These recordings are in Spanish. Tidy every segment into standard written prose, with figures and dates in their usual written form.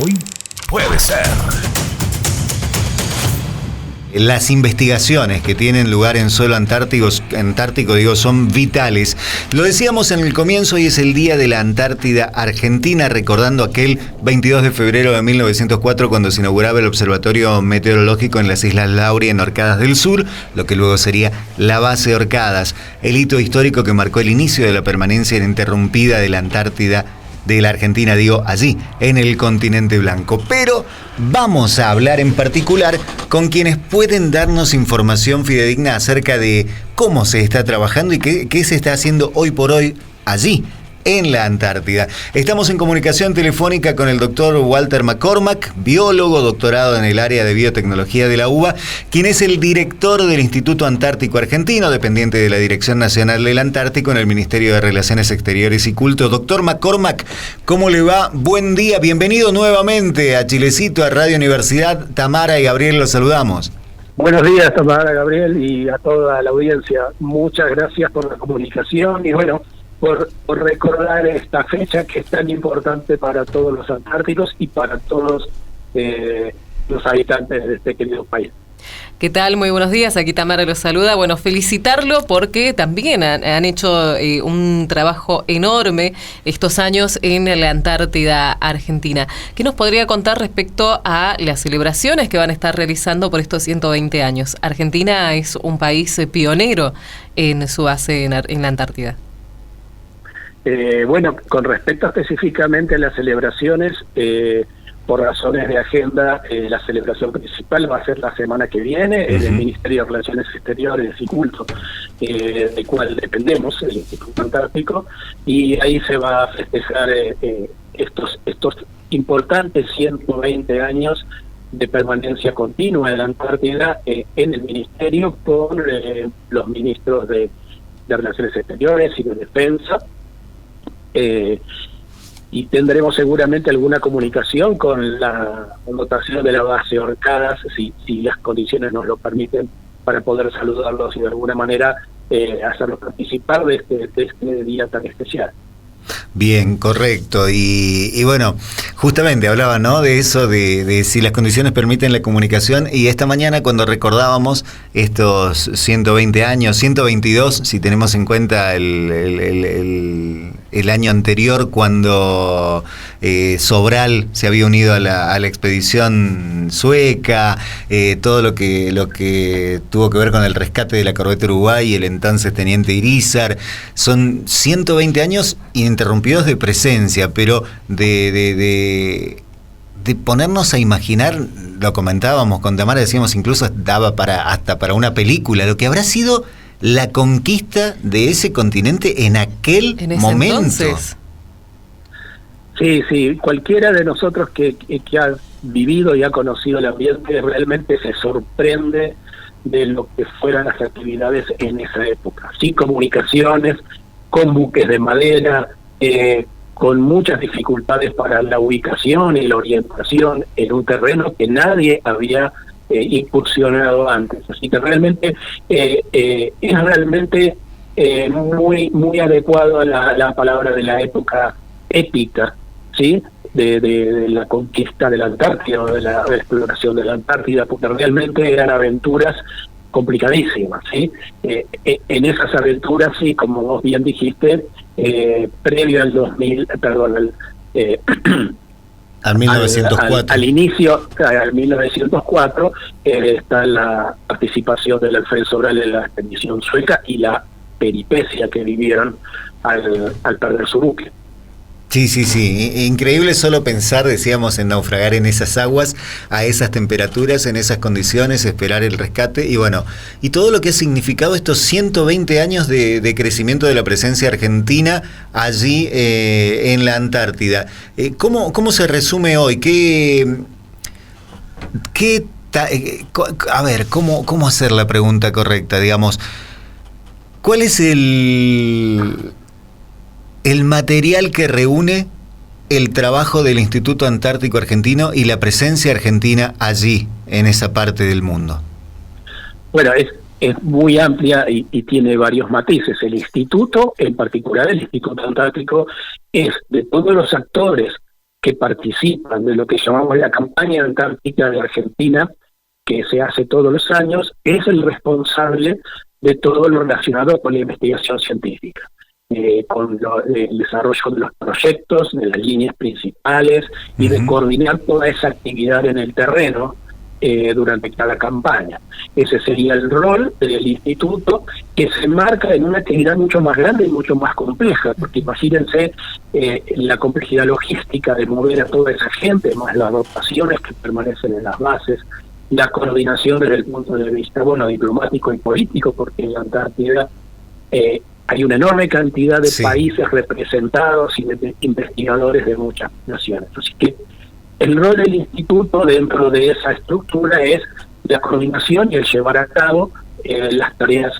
Hoy puede ser. Las investigaciones que tienen lugar en suelo antártico, son vitales. Lo decíamos en el comienzo, hoy es el Día de la Antártida Argentina, recordando aquel 22 de febrero de 1904 cuando se inauguraba el Observatorio Meteorológico en las Islas Lauria, en Orcadas del Sur, lo que luego sería la base de Orcadas, el hito histórico que marcó el inicio de la permanencia ininterrumpida de la Antártida de la Argentina, allí, en el continente blanco. Pero vamos a hablar en particular con quienes pueden darnos información fidedigna acerca de cómo se está trabajando y qué se está haciendo hoy por hoy allí, en la Antártida. Estamos en comunicación telefónica con el doctor Walter McCormack, biólogo, doctorado en el área de biotecnología de la UBA, quien es el director del Instituto Antártico Argentino, dependiente de la Dirección Nacional del Antártico en el Ministerio de Relaciones Exteriores y Culto. Doctor McCormack, ¿cómo le va? Buen día, bienvenido nuevamente a Chilecito, a Radio Universidad. Tamara y Gabriel, los saludamos. Buenos días, Tamara, Gabriel, y a toda la audiencia. Muchas gracias por la comunicación y por recordar esta fecha que es tan importante para todos los antárticos y para todos los habitantes de este querido país. ¿Qué tal? Muy buenos días, aquí Tamara los saluda. Bueno, felicitarlo porque también han hecho un trabajo enorme estos años en la Antártida Argentina. ¿Qué nos podría contar respecto a las celebraciones que van a estar realizando por estos 120 años? Argentina es un país pionero en su base en la Antártida. Con respecto específicamente a las celebraciones, por razones de agenda, la celebración principal va a ser la semana que viene en el Ministerio de Relaciones Exteriores y Culto, del cual dependemos, el Instituto Antártico, y ahí se va a festejar estos importantes 120 años de permanencia continua en la Antártida en el Ministerio con los ministros de Relaciones Exteriores y de Defensa. Y tendremos seguramente alguna comunicación con la dotación de la base Orcadas, si las condiciones nos lo permiten, para poder saludarlos y de alguna manera hacerlos participar de este día tan especial. Bien, correcto. Y bueno, justamente hablaba, ¿no?, de eso, de si las condiciones permiten la comunicación, y esta mañana cuando recordábamos estos 120 años, 122, si tenemos en cuenta el año anterior cuando Sobral se había unido a la expedición sueca, todo lo que tuvo que ver con el rescate de la corbeta Uruguay y el entonces teniente Irízar, son 120 años ininterrumpidos de presencia, pero de ponernos a imaginar, lo comentábamos con Tamara, decíamos incluso daba hasta para una película, lo que habrá sido la conquista de ese continente en aquel momento. Entonces. Sí, cualquiera de nosotros que ha vivido y ha conocido el ambiente realmente se sorprende de lo que fueran las actividades en esa época. Sí, comunicaciones, con buques de madera, con muchas dificultades para la ubicación y la orientación en un terreno que nadie había incursionado antes. Así que realmente es realmente muy adecuado a la palabra de la época épica, ¿sí?, de la conquista de la Antártida o de la exploración de la Antártida, porque realmente eran aventuras complicadísimas, ¿sí? En esas aventuras, sí, como vos bien dijiste, previo al 2000, al 1904. Al inicio, al 1904, está la participación del Alfredo Sobral en la expedición sueca y la peripecia que vivieron al perder su buque. Sí. Increíble solo pensar, decíamos, en naufragar en esas aguas, a esas temperaturas, en esas condiciones, esperar el rescate y bueno, y todo lo que ha significado estos 120 años de crecimiento de la presencia argentina allí en la Antártida. ¿Cómo se resume hoy? ¿Cómo hacer la pregunta correcta? Digamos, ¿cuál es el material que reúne el trabajo del Instituto Antártico Argentino y la presencia argentina allí, en esa parte del mundo? Bueno, es muy amplia y tiene varios matices. El instituto, en particular el Instituto Antártico, es de todos los actores que participan de lo que llamamos la campaña antártica de Argentina, que se hace todos los años, es el responsable de todo lo relacionado con la investigación científica, con el desarrollo de los proyectos, de las líneas principales y de coordinar toda esa actividad en el terreno durante cada campaña. Ese sería el rol del instituto, que se enmarca en una actividad mucho más grande y mucho más compleja, porque imagínense la complejidad logística de mover a toda esa gente, más las dotaciones que permanecen en las bases, la coordinación desde el punto de vista diplomático y político, porque en la Antártida hay una enorme cantidad de países representados y de investigadores de muchas naciones. Así que el rol del instituto dentro de esa estructura es la coordinación y el llevar a cabo las tareas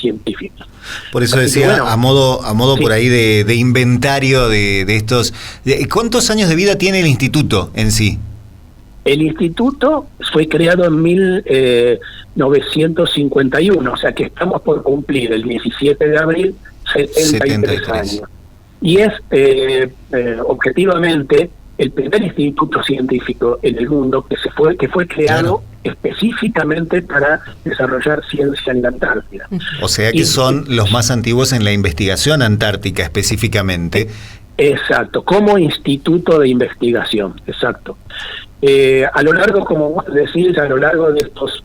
científicas. Por eso decía, bueno, a modo por ahí de inventario de estos... ¿Cuántos años de vida tiene el instituto en sí? El instituto fue creado en 1951, o sea que estamos por cumplir el 17 de abril 73 años. Y es objetivamente el primer instituto científico en el mundo que fue creado específicamente para desarrollar ciencia en la Antártida. O sea que son los más antiguos en la investigación antártica específicamente. Exacto, como instituto de investigación, exacto. A lo largo, como vos decís, a lo largo de estos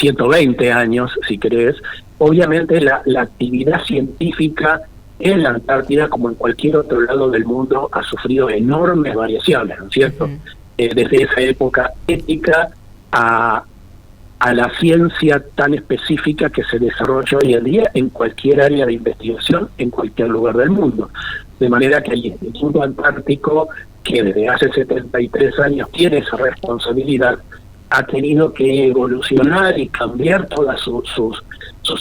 120 años, si querés, obviamente la actividad científica en la Antártida, como en cualquier otro lado del mundo, ha sufrido enormes variaciones, ¿no es cierto? Desde esa época ética a la ciencia tan específica que se desarrolla hoy en día en cualquier área de investigación, en cualquier lugar del mundo. De manera que el Instituto Antártico, que desde hace 73 años tiene esa responsabilidad, ha tenido que evolucionar y cambiar todas sus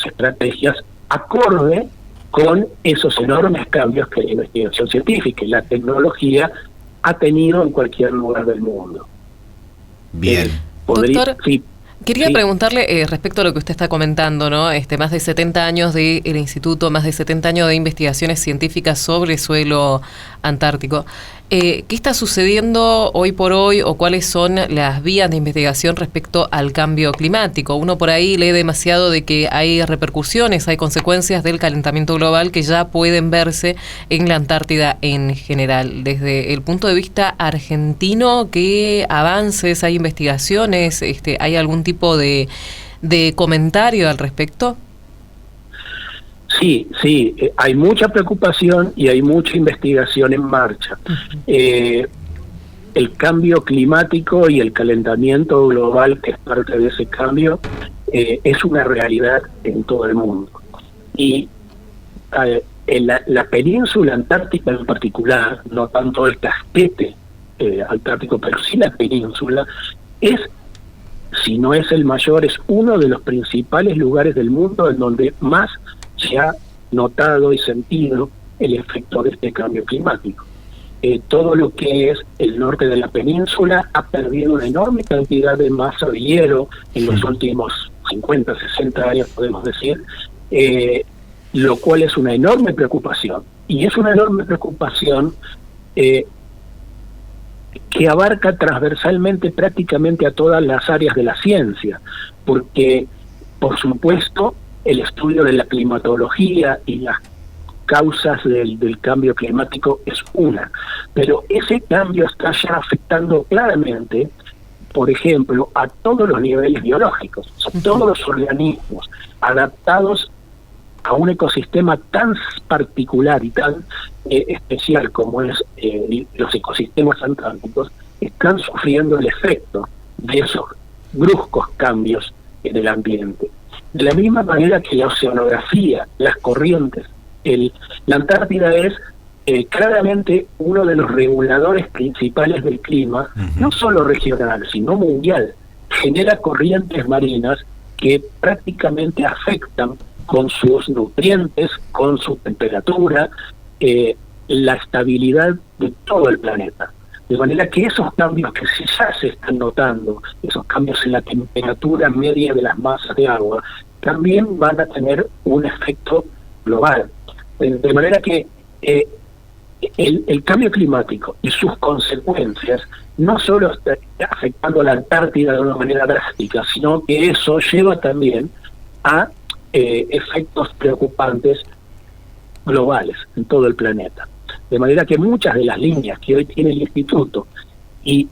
estrategias acorde con esos enormes cambios que la investigación científica y la tecnología ha tenido en cualquier lugar del mundo. Bien. Doctor, quería preguntarle respecto a lo que usted está comentando, ¿no? Más de 70 años del instituto, más de 70 años de investigaciones científicas sobre suelo antártico. ¿Qué está sucediendo hoy por hoy o cuáles son las vías de investigación respecto al cambio climático? Uno por ahí lee demasiado de que hay repercusiones, hay consecuencias del calentamiento global que ya pueden verse en la Antártida en general. Desde el punto de vista argentino, ¿qué avances, hay investigaciones? ¿Hay algún tipo de comentario al respecto? Sí, hay mucha preocupación y hay mucha investigación en marcha. El cambio climático y el calentamiento global, que es parte de ese cambio, es una realidad en todo el mundo. Y en la península antártica en particular, no tanto el casquete antártico, pero sí la península, si no es el mayor, es uno de los principales lugares del mundo en donde más se ha notado y sentido el efecto de este cambio climático. Todo lo que es el norte de la península ha perdido una enorme cantidad de masa de hielo en los últimos 50, 60 años, podemos decir, lo cual es una enorme preocupación. Y es una enorme preocupación que abarca transversalmente prácticamente a todas las áreas de la ciencia, porque, por supuesto, el estudio de la climatología y las causas del cambio climático es una, pero ese cambio está ya afectando claramente, por ejemplo, a todos los niveles biológicos, a todos los organismos adaptados a un ecosistema tan particular y tan especial como es los ecosistemas antárticos, están sufriendo el efecto de esos bruscos cambios en el ambiente. De la misma manera que la oceanografía, las corrientes, la Antártida es claramente uno de los reguladores principales del clima, no solo regional, sino mundial. Genera corrientes marinas que prácticamente afectan con sus nutrientes, con su temperatura, la estabilidad de todo el planeta. De manera que esos cambios que ya se están notando, esos cambios en la temperatura media de las masas de agua, también van a tener un efecto global. De manera que el cambio climático y sus consecuencias no solo está afectando a la Antártida de una manera drástica, sino que eso lleva también a efectos preocupantes globales en todo el planeta. De manera que muchas de las líneas que hoy tiene el Instituto, y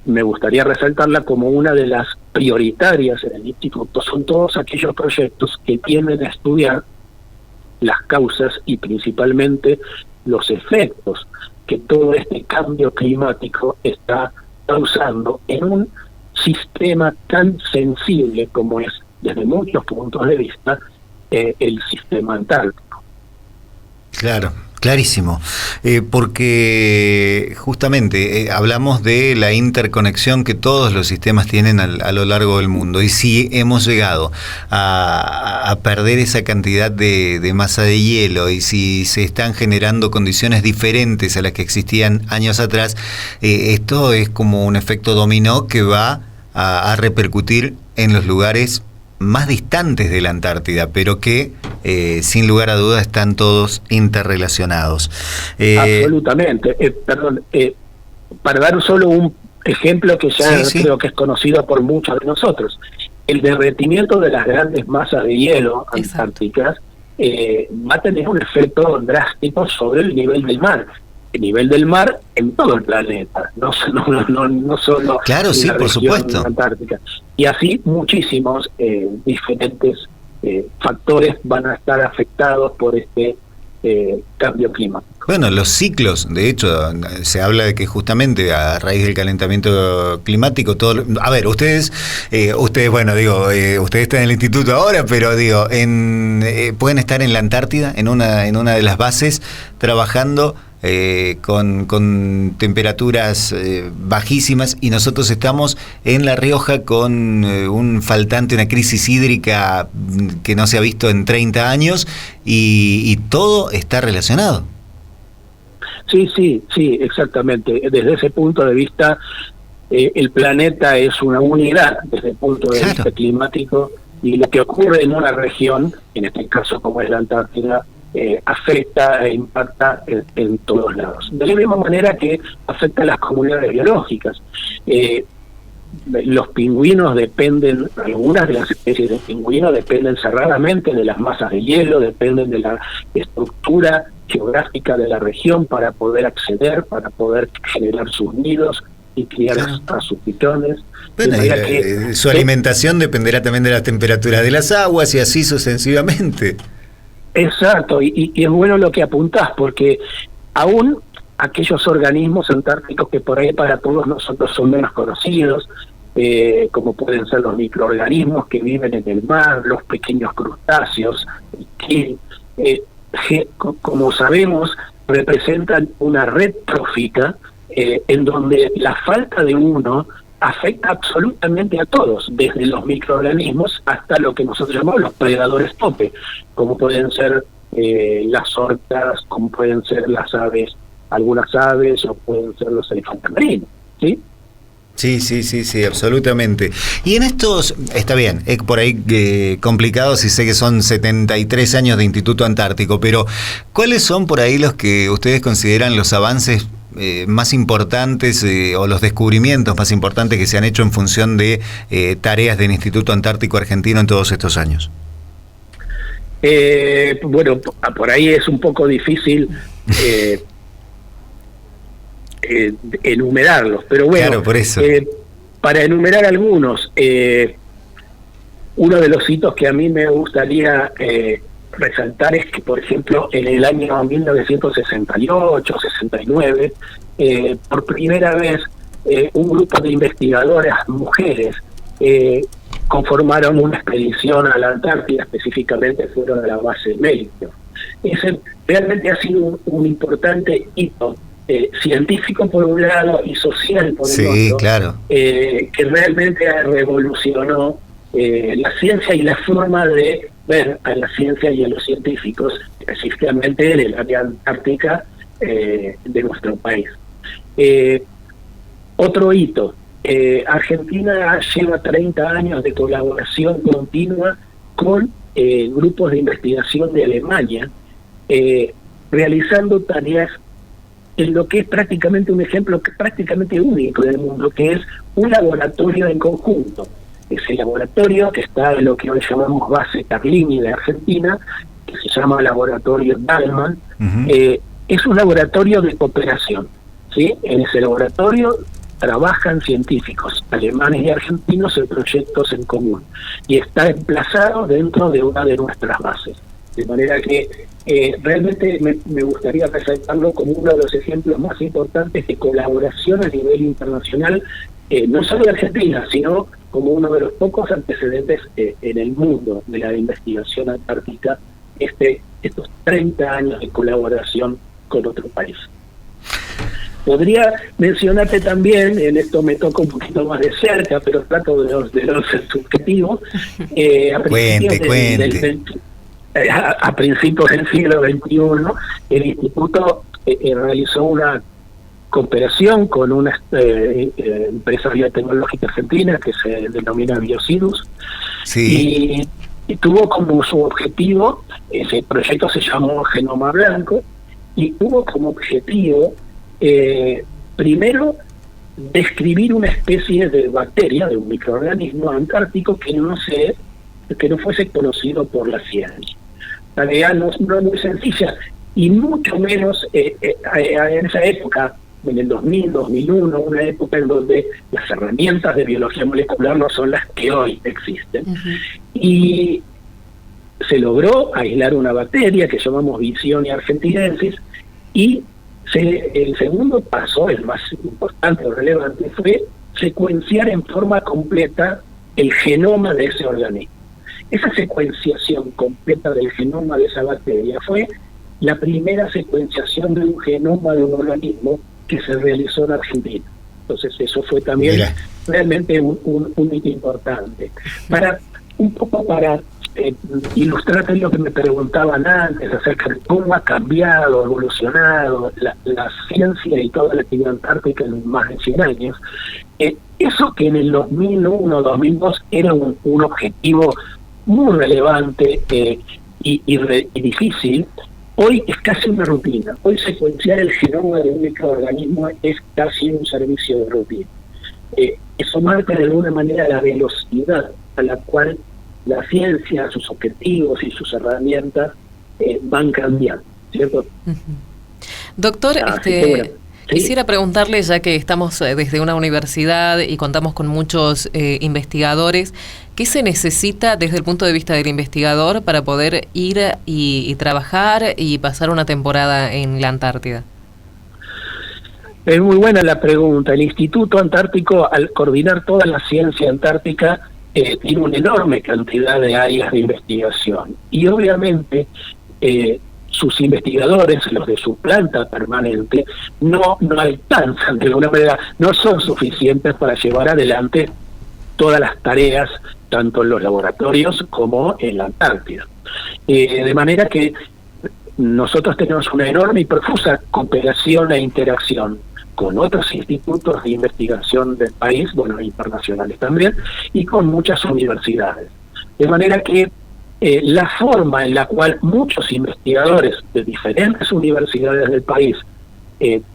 me gustaría resaltarla como una de las prioritarias en el Instituto, son todos aquellos proyectos que tienden a estudiar las causas y principalmente los efectos que todo este cambio climático está causando en un sistema tan sensible como es, desde muchos puntos de vista, el sistema antártico. Claro, clarísimo, porque justamente hablamos de la interconexión que todos los sistemas tienen a lo largo del mundo, y si hemos llegado a perder esa cantidad de masa de hielo, y si se están generando condiciones diferentes a las que existían años atrás, esto es como un efecto dominó que va a repercutir en los lugares más distantes de la Antártida, pero que sin lugar a dudas están todos interrelacionados. Absolutamente. Para dar solo un ejemplo que ya creo que es conocido por muchos de nosotros, el derretimiento de las grandes masas de hielo antárticas va a tener un efecto drástico sobre el nivel del mar. El nivel del mar en todo el planeta, no solo claro, sí, por supuesto, Antártica. Y así muchísimos diferentes factores van a estar afectados por este cambio climático. Bueno, los ciclos, de hecho, se habla de que justamente a raíz del calentamiento climático, a ver, ustedes, bueno, digo, ustedes están en el instituto ahora, pero digo, pueden estar en la Antártida, en una de las bases, trabajando con temperaturas bajísimas, y nosotros estamos en La Rioja con una crisis hídrica que no se ha visto en 30 años, y todo está relacionado. Sí, exactamente. Desde ese punto de vista, el planeta es una unidad desde el punto de vista climático, y lo que ocurre en una región, en este caso como es la Antártida, afecta e impacta en todos lados. De la misma manera que afecta a las comunidades biológicas. Los pingüinos dependen, algunas de las especies de pingüinos dependen cerradamente de las masas de hielo, dependen de la estructura geográfica de la región para poder acceder, para poder generar sus nidos y criar a sus pitones. Bueno, su alimentación dependerá también de la temperatura de las aguas, y así sucesivamente. Exacto, y es bueno lo que apuntás, porque aún aquellos organismos antárticos que por ahí para todos nosotros son menos conocidos, como pueden ser los microorganismos que viven en el mar, los pequeños crustáceos, que como sabemos representan una red trófica en donde la falta de uno afecta absolutamente a todos, desde los microorganismos hasta lo que nosotros llamamos los predadores tope, como pueden ser las orcas, como pueden ser las aves, algunas aves, o pueden ser los elefantes marinos, ¿sí? Sí, absolutamente. Y en estos, está bien, es por ahí complicado, si sé que son 73 años de Instituto Antártico, pero ¿cuáles son por ahí los que ustedes consideran los avances más importantes o los descubrimientos más importantes que se han hecho en función de tareas del Instituto Antártico Argentino en todos estos años? Bueno, por ahí es un poco difícil enumerarlos, pero bueno, claro, por eso. Para enumerar algunos, uno de los hitos que a mí me gustaría resaltar es que, por ejemplo, en el año 1968-69, por primera vez un grupo de investigadoras mujeres conformaron una expedición a la Antártida, específicamente fueron a la base de Melchior. Ese realmente ha sido un importante hito científico por un lado y social por el otro, claro, que realmente revolucionó la ciencia y la forma de ver a la ciencia y a los científicos, específicamente en el área antártica de nuestro país. Otro hito, Argentina lleva 30 años de colaboración continua con grupos de investigación de Alemania, realizando tareas en lo que es prácticamente un ejemplo que prácticamente único en el mundo, que es un laboratorio en conjunto. Ese laboratorio, que está en lo que hoy llamamos base Carlini de Argentina, que se llama Laboratorio Dahlman, es un laboratorio de cooperación, ¿sí? En ese laboratorio trabajan científicos alemanes y argentinos en proyectos en común, y está emplazado dentro de una de nuestras bases. De manera que realmente me gustaría resaltarlo como uno de los ejemplos más importantes de colaboración a nivel internacional, no solo de Argentina, sino como uno de los pocos antecedentes en el mundo de la investigación antártica, estos 30 años de colaboración con otro país. Podría mencionarte también, en esto me toca un poquito más de cerca, pero trato de los subjetivos, a principios del siglo XXI, el Instituto realizó una cooperación con una empresa biotecnológica argentina que se denomina Biocidus, y tuvo como su objetivo, ese proyecto se llamó Genoma Blanco, y tuvo como objetivo primero describir una especie de bacteria, de un microorganismo antártico que no fuese conocido por la ciencia. La tarea no es muy sencilla, y mucho menos en esa época, en el 2000, 2001, una época en donde las herramientas de biología molecular no son las que hoy existen. Y se logró aislar una bacteria que llamamos Visionia argentinensis, y el segundo paso, el más importante o relevante, fue secuenciar en forma completa el genoma de ese organismo. Esa secuenciación completa del genoma de esa bacteria fue la primera secuenciación de un genoma de un organismo que se realizó en Argentina. Entonces eso fue también realmente un hito importante. Para ilustrar lo que me preguntaban antes acerca de cómo ha cambiado, evolucionado la ciencia y toda la actividad antártica en más de 100 años, eso que en el 2001, 2002 era un objetivo muy relevante y difícil, hoy es casi una rutina. Hoy secuenciar el genoma de un microorganismo es casi un servicio de rutina. Eso marca de alguna manera la velocidad a la cual la ciencia, sus objetivos y sus herramientas van cambiando, ¿cierto? Doctor, quisiera preguntarle, ya que estamos desde una universidad y contamos con muchos investigadores, ¿qué se necesita desde el punto de vista del investigador para poder ir y trabajar y pasar una temporada en la Antártida? Es muy buena la pregunta. El Instituto Antártico, al coordinar toda la ciencia antártica, tiene una enorme cantidad de áreas de investigación. Y obviamente sus investigadores, los de su planta permanente, no alcanzan, de alguna manera, no son suficientes para llevar adelante todas las tareas, tanto en los laboratorios como en la Antártida. De manera que nosotros tenemos una enorme y profusa cooperación e interacción con otros institutos de investigación del país, bueno, internacionales también, y con muchas universidades. De manera que la forma en la cual muchos investigadores de diferentes universidades del país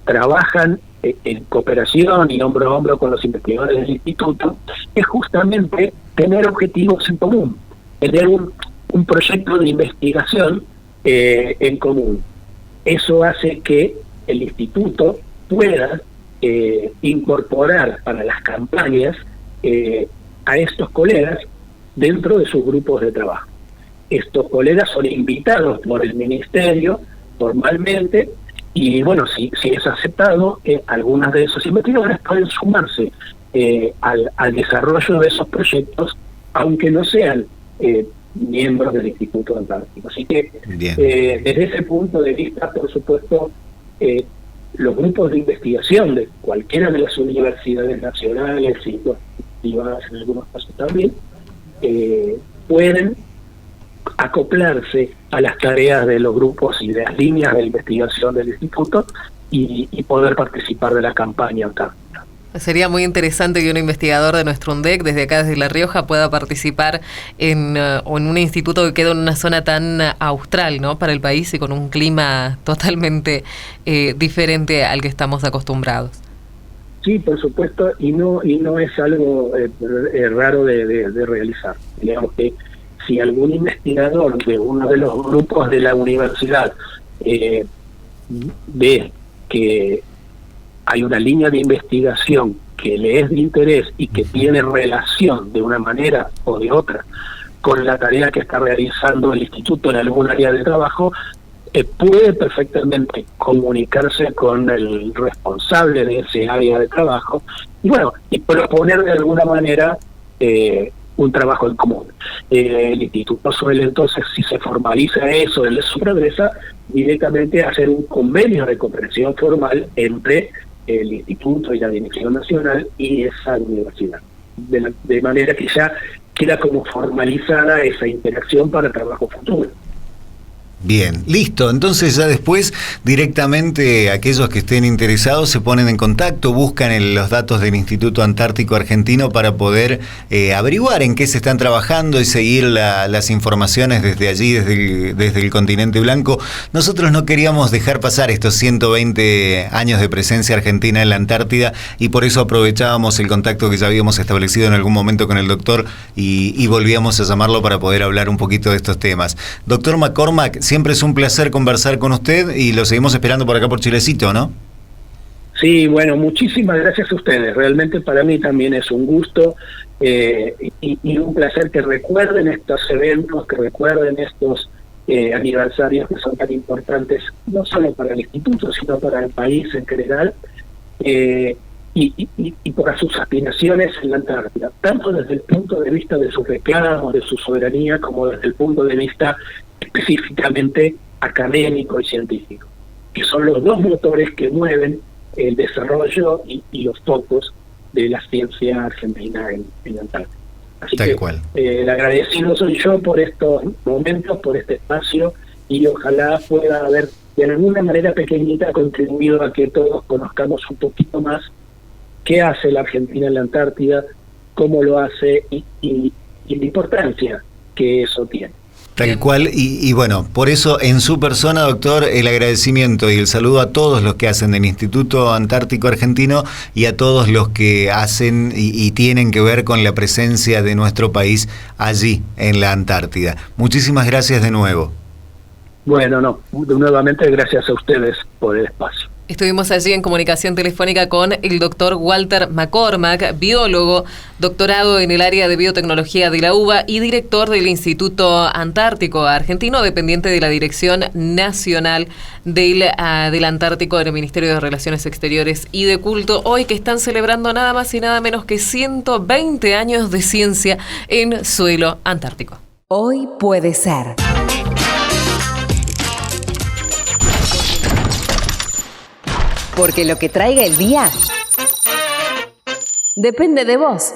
trabajan en cooperación y hombro a hombro con los investigadores del instituto es justamente tener objetivos en común, tener un proyecto de investigación en común. Eso hace que el instituto pueda incorporar para las campañas a estos colegas dentro de sus grupos de trabajo. Estos colegas son invitados por el ministerio formalmente y, bueno, si es aceptado, algunas de esos investigadores pueden sumarse al desarrollo de esos proyectos, aunque no sean miembros del Instituto Antártico. Así que, desde ese punto de vista, por supuesto, los grupos de investigación de cualquiera de las universidades nacionales y privadas en algunos casos también, pueden acoplarse a las tareas de los grupos y de las líneas de investigación del instituto y poder participar de la campaña antártica. Sería muy interesante que un investigador de nuestro UNDEC, desde acá, desde La Rioja, pueda participar en un instituto que queda en una zona tan austral, ¿no?, para el país y con un clima totalmente diferente al que estamos acostumbrados. Sí, por supuesto, y no es algo raro de realizar. Digamos que si algún investigador de uno de los grupos de la universidad ve que hay una línea de investigación que le es de interés y que tiene relación de una manera o de otra con la tarea que está realizando el instituto en algún área de trabajo, puede perfectamente comunicarse con el responsable de ese área de trabajo y proponer de alguna manera un trabajo en común. El instituto suele entonces, si se formaliza eso en su progresa, directamente hacer un convenio de cooperación formal entre el instituto y la Dirección Nacional y esa universidad, de manera que ya queda como formalizada esa interacción para trabajo futuro. Bien, listo. Entonces ya después directamente aquellos que estén interesados se ponen en contacto, buscan los datos del Instituto Antártico Argentino para poder averiguar en qué se están trabajando y seguir las informaciones desde allí, desde el continente blanco. Nosotros no queríamos dejar pasar estos 120 años de presencia argentina en la Antártida y por eso aprovechábamos el contacto que ya habíamos establecido en algún momento con el doctor y volvíamos a llamarlo para poder hablar un poquito de estos temas. Doctor McCormack, siempre es un placer conversar con usted y lo seguimos esperando por acá por Chilecito, ¿no? Sí, bueno, muchísimas gracias a ustedes. Realmente para mí también es un gusto y un placer que recuerden estos eventos, que recuerden estos aniversarios que son tan importantes, no solo para el instituto, sino para el país en general, y por sus aspiraciones en la Antártida, tanto desde el punto de vista de sus reclamos, de su soberanía, como desde el punto de vista específicamente académico y científico, que son los dos motores que mueven el desarrollo y los focos de la ciencia argentina en Antártida. Así Tal que cual. El agradecido soy yo por estos momentos, por este espacio, y ojalá pueda haber de alguna manera pequeñita contribuido a que todos conozcamos un poquito más qué hace la Argentina en la Antártida, cómo lo hace y la importancia que eso tiene. Tal cual, y bueno, por eso en su persona, doctor, el agradecimiento y el saludo a todos los que hacen del Instituto Antártico Argentino y a todos los que hacen y tienen que ver con la presencia de nuestro país allí en la Antártida. Muchísimas gracias de nuevo. Bueno, nuevamente gracias a ustedes por el espacio. Estuvimos allí en comunicación telefónica con el doctor Walter McCormack, biólogo, doctorado en el área de biotecnología de la UBA y director del Instituto Antártico Argentino, dependiente de la Dirección Nacional del Antártico del Ministerio de Relaciones Exteriores y de Culto, hoy que están celebrando nada más y nada menos que 120 años de ciencia en suelo antártico. Hoy puede ser. Porque lo que traiga el día depende de vos.